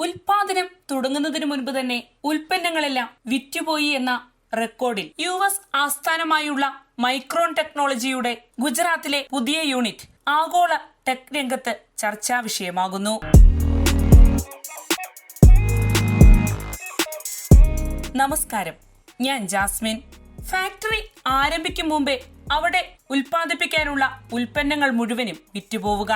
ഉൽപാദനം തുടങ്ങുന്നതിന് മുൻപ് തന്നെ ഉൽപ്പന്നങ്ങളെല്ലാം വിറ്റുപോയി എന്ന റെക്കോർഡിൽ US ആസ്ഥാനമായുള്ള മൈക്രോൺ ടെക്നോളജിയുടെ ഗുജറാത്തിലെ പുതിയ യൂണിറ്റ് ആഗോള ടെക് രംഗത്ത് ചർച്ചാ വിഷയമാകുന്നു. നമസ്കാരം, ഞാൻ ജാസ്മിൻ. ഫാക്ടറി ആരംഭിക്കും മുമ്പേ അവിടെ ഉൽപ്പാദിപ്പിക്കാനുള്ള ഉൽപ്പന്നങ്ങൾ മുഴുവനും വിറ്റുപോവുക,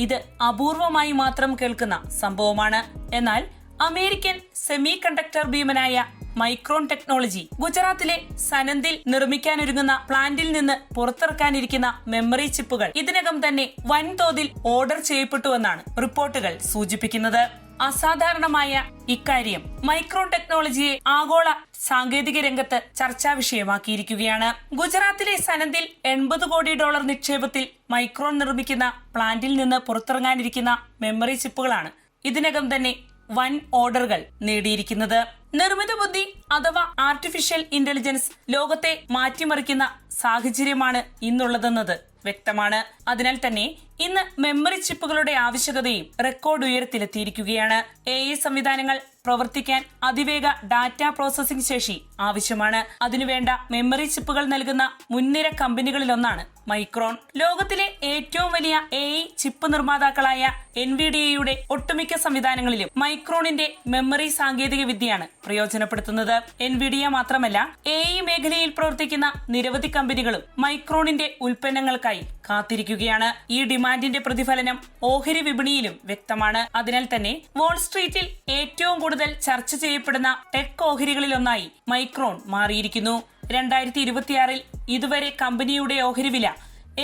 ഇത് അപൂർവമായി മാത്രം കേൾക്കുന്ന സംഭവമാണ്. എന്നാൽ അമേരിക്കൻ സെമി കണ്ടക്ടർ ഭീമനായ മൈക്രോൺ ടെക്നോളജി ഗുജറാത്തിലെ സനന്ദിൽ നിർമ്മിക്കാനൊരുങ്ങുന്ന പ്ലാന്റിൽ നിന്ന് പുറത്തിറക്കാനിരിക്കുന്ന മെമ്മറി ചിപ്പുകൾ ഇതിനകം തന്നെ വൻതോതിൽ ഓർഡർ ചെയ്യപ്പെട്ടുവെന്നാണ് റിപ്പോർട്ടുകൾ സൂചിപ്പിക്കുന്നത്. അസാധാരണമായ ഇക്കാര്യം മൈക്രോൺ ടെക്നോളജിയെ ആഗോള സാങ്കേതിക രംഗത്ത് ചർച്ചാ വിഷയമാക്കിയിരിക്കുകയാണ്. ഗുജറാത്തിലെ സനന്ദിൽ $80 കോടി നിക്ഷേപത്തിൽ മൈക്രോൺ നിർമ്മിക്കുന്ന പ്ലാന്റിൽ നിന്ന് പുറത്തിറങ്ങാനിരിക്കുന്ന മെമ്മറി ചിപ്പുകളാണ് ഇതിനകം തന്നെ വൻ ഓർഡറുകൾ നേടിയിരിക്കുന്നത്. നിർമ്മിത ബുദ്ധി അഥവാ ആർട്ടിഫിഷ്യൽ ഇന്റലിജൻസ് ലോകത്തെ മാറ്റിമറിക്കുന്ന സാഹചര്യമാണ് ഇന്നുള്ളതെന്നത് വ്യക്തമാണ്. അതിനാൽ തന്നെ ഇന്ന് മെമ്മറി ചിപ്പുകളുടെ ആവശ്യകതയും റെക്കോർഡ് ഉയരത്തിലെത്തിയിരിക്കുകയാണ്. AI സംവിധാനങ്ങൾ പ്രവർത്തിക്കാൻ അതിവേഗ ഡാറ്റ പ്രോസസിംഗ് ശേഷി ആവശ്യമാണ്. അതിനുവേണ്ട മെമ്മറി ചിപ്പുകൾ നൽകുന്ന മുൻനിര കമ്പനികളിലൊന്നാണ് മൈക്രോൺ. ലോകത്തിലെ ഏറ്റവും വലിയ AI ചിപ്പ് നിർമ്മാതാക്കളായ NVIDIAയുടെ ഒട്ടുമിക്ക സംവിധാനങ്ങളിലും മൈക്രോണിന്റെ മെമ്മറി സാങ്കേതിക വിദ്യയാണ് പ്രയോജനപ്പെടുത്തുന്നത്. NVIDIA മാത്രമല്ല, AI മേഖലയിൽ പ്രവർത്തിക്കുന്ന നിരവധി കമ്പനികളും മൈക്രോണിന്റെ ഉൽപ്പന്നങ്ങൾക്കായി കാത്തിരിക്കുകയാണ്. ഈ ഡിമാൻഡിന്റെ പ്രതിഫലനം ഓഹരി വിപണിയിലും വ്യക്തമാണ്. അതിനാൽ തന്നെ വാൾസ്ട്രീറ്റിൽ ഏറ്റവും കൂടുതൽ ചർച്ച ചെയ്യപ്പെടുന്ന ടെക് ഓഹരികളിലൊന്നായി മൈക്രോൺ മാറിയിരിക്കുന്നു. 2026 ഇതുവരെ കമ്പനിയുടെ ഓഹരി വില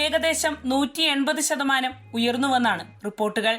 ഏകദേശം 180% ഉയർന്നുവെന്നാണ് റിപ്പോർട്ടുകൾ.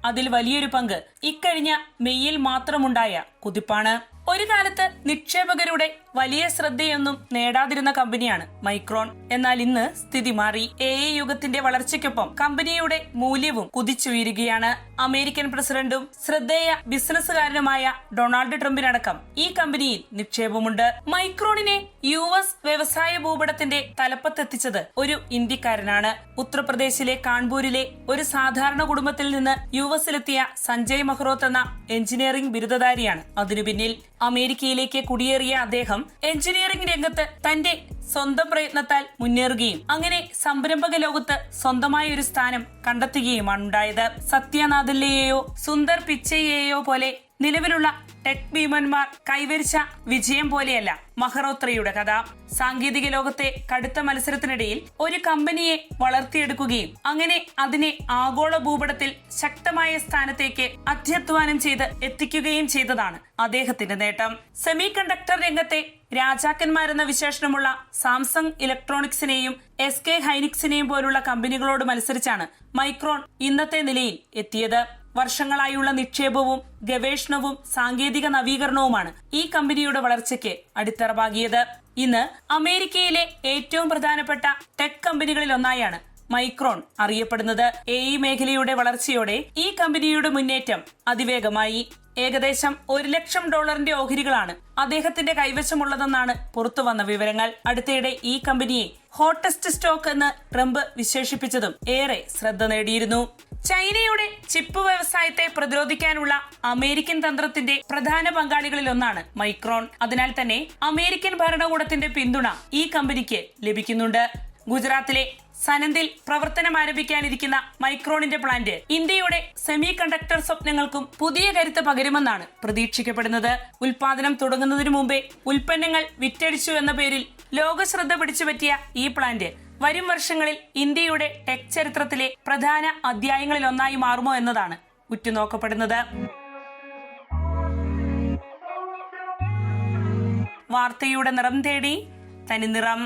അതിൽ വലിയൊരു പങ്ക് ഇക്കഴിഞ്ഞ മെയ്യിൽ മാത്രമുണ്ടായ കുതിപ്പാണ്. ഒരു കാലത്ത് നിക്ഷേപകരുടെ വലിയ ശ്രദ്ധയൊന്നും നേടാതിരുന്ന കമ്പനിയാണ് മൈക്രോൺ. എന്നാൽ ഇന്ന് സ്ഥിതി മാറി. AI യുഗത്തിന്റെ വളർച്ചയ്ക്കൊപ്പം കമ്പനിയുടെ മൂല്യവും കുതിച്ചുയരുകയാണ്. അമേരിക്കൻ പ്രസിഡന്റും ശ്രദ്ധേയ ബിസിനസ്സുകാരനുമായ ഡൊണാൾഡ് ട്രംപിനടക്കം ഈ കമ്പനിയിൽ നിക്ഷേപമുണ്ട്. മൈക്രോണിനെ US വ്യവസായ ഭൂപടത്തിന്റെ തലപ്പത്തെത്തിച്ചത് ഒരു ഇന്ത്യക്കാരനാണ്. ഉത്തർപ്രദേശിലെ കാൺപൂരിലെ ഒരു സാധാരണ കുടുംബത്തിൽ നിന്ന് US-ലെത്തിയ സഞ്ജയ് മഹ്റോത്ത് എന്ന എഞ്ചിനീയറിംഗ് ബിരുദധാരിയാണ് അതിനു പിന്നിൽ. അമേരിക്കയിലേക്ക് കുടിയേറിയ അദ്ദേഹം എഞ്ചിനീയറിംഗ് രംഗത്ത് തന്റെ സ്വന്തം പ്രയത്നത്താൽ മുന്നേറുകയും അങ്ങനെ സംരംഭക ലോകത്ത് സ്വന്തമായ ഒരു സ്ഥാനം കണ്ടെത്തുകയുമാണ് ഉണ്ടായത്. സത്യ നാദല്ലയെയോ സുന്ദർ പിച്ചയെയോ പോലെ നിലവിലുള്ള ടെക് ഭീമന്മാർ കൈവരിച്ച വിജയം പോലെയല്ല മഹ്റോത്രയുടെ കഥ. സാങ്കേതിക ലോകത്തെ കടുത്ത മത്സരത്തിനിടയിൽ ഒരു കമ്പനിയെ വളർത്തിയെടുക്കുകയും അങ്ങനെ അതിനെ ആഗോള ഭൂപടത്തിൽ ശക്തമായ സ്ഥാനത്തേക്ക് അധ്യധ്വാനം ചെയ്ത് എത്തിക്കുകയും ചെയ്തതാണ് അദ്ദേഹത്തിന്റെ നേട്ടം. സെമി കണ്ടക്ടർ രംഗത്തെ രാജാക്കന്മാരെന്ന വിശേഷണമുള്ള സാംസങ് ഇലക്ട്രോണിക്സിനെയും SK ഹൈനിക്സിനെയും പോലുള്ള കമ്പനികളോട് മത്സരിച്ചാണ് മൈക്രോൺ ഇന്നത്തെ നിലയിൽ എത്തിയത്. വർഷങ്ങളായുള്ള നിക്ഷേപവും ഗവേഷണവും സാങ്കേതിക നവീകരണവുമാണ് ഈ കമ്പനിയുടെ വളർച്ചയ്ക്ക് അടിത്തറ പാകിയത്. ഇന്ന് അമേരിക്കയിലെ ഏറ്റവും പ്രധാനപ്പെട്ട ടെക് കമ്പനികളിൽ ഒന്നായാണ് മൈക്രോൺ അറിയപ്പെടുന്നത്. AI മേഖലയുടെ വളർച്ചയോടെ ഈ കമ്പനിയുടെ മുന്നേറ്റം അതിവേഗമായി. ഏകദേശം $1 ലക്ഷം ഓഹരികളാണ് അദ്ദേഹത്തിന്റെ കൈവശമുള്ളതെന്നാണ് പുറത്തുവന്ന വിവരങ്ങൾ. അടുത്തിടെ ഈ കമ്പനിയെ ഹോട്ടസ്റ്റ് സ്റ്റോക്ക് എന്ന് ട്രംപ് വിശേഷിപ്പിച്ചതും ഏറെ ശ്രദ്ധ നേടിയിരുന്നു. ചൈനയുടെ ചിപ്പ് വ്യവസായത്തെ പ്രതിരോധിക്കാനുള്ള അമേരിക്കൻ തന്ത്രത്തിന്റെ പ്രധാന പങ്കാളികളിലൊന്നാണ് മൈക്രോൺ. അതിനാൽ തന്നെ അമേരിക്കൻ ഭരണകൂടത്തിന്റെ പിന്തുണ ഈ കമ്പനിക്ക് ലഭിക്കുന്നുണ്ട്. ഗുജറാത്തിലെ സനന്ദിൽ പ്രവർത്തനം ആരംഭിക്കാനിരിക്കുന്ന മൈക്രോണിന്റെ പ്ലാന്റ് ഇന്ത്യയുടെ സെമി കണ്ടക്ടർ സ്വപ്നങ്ങൾക്കും പുതിയ കരുത്ത് പകരുമെന്നാണ് പ്രതീക്ഷിക്കപ്പെടുന്നത്. ഉൽപാദനം തുടങ്ങുന്നതിനു മുമ്പേ ഉൽപ്പന്നങ്ങൾ വിറ്റഴിച്ചു എന്ന പേരിൽ ലോക ശ്രദ്ധ പിടിച്ചുപറ്റിയ ഈ പ്ലാന്റ് വരും വർഷങ്ങളിൽ ഇന്ത്യയുടെ ടെക് ചരിത്രത്തിലെ പ്രധാന അധ്യായങ്ങളിൽ ഒന്നായി മാറുമോ എന്നതാണ് ഉറ്റുനോക്കപ്പെടുന്നത്. വാർത്തയുടെ നിറം തേടി തനി നിറം.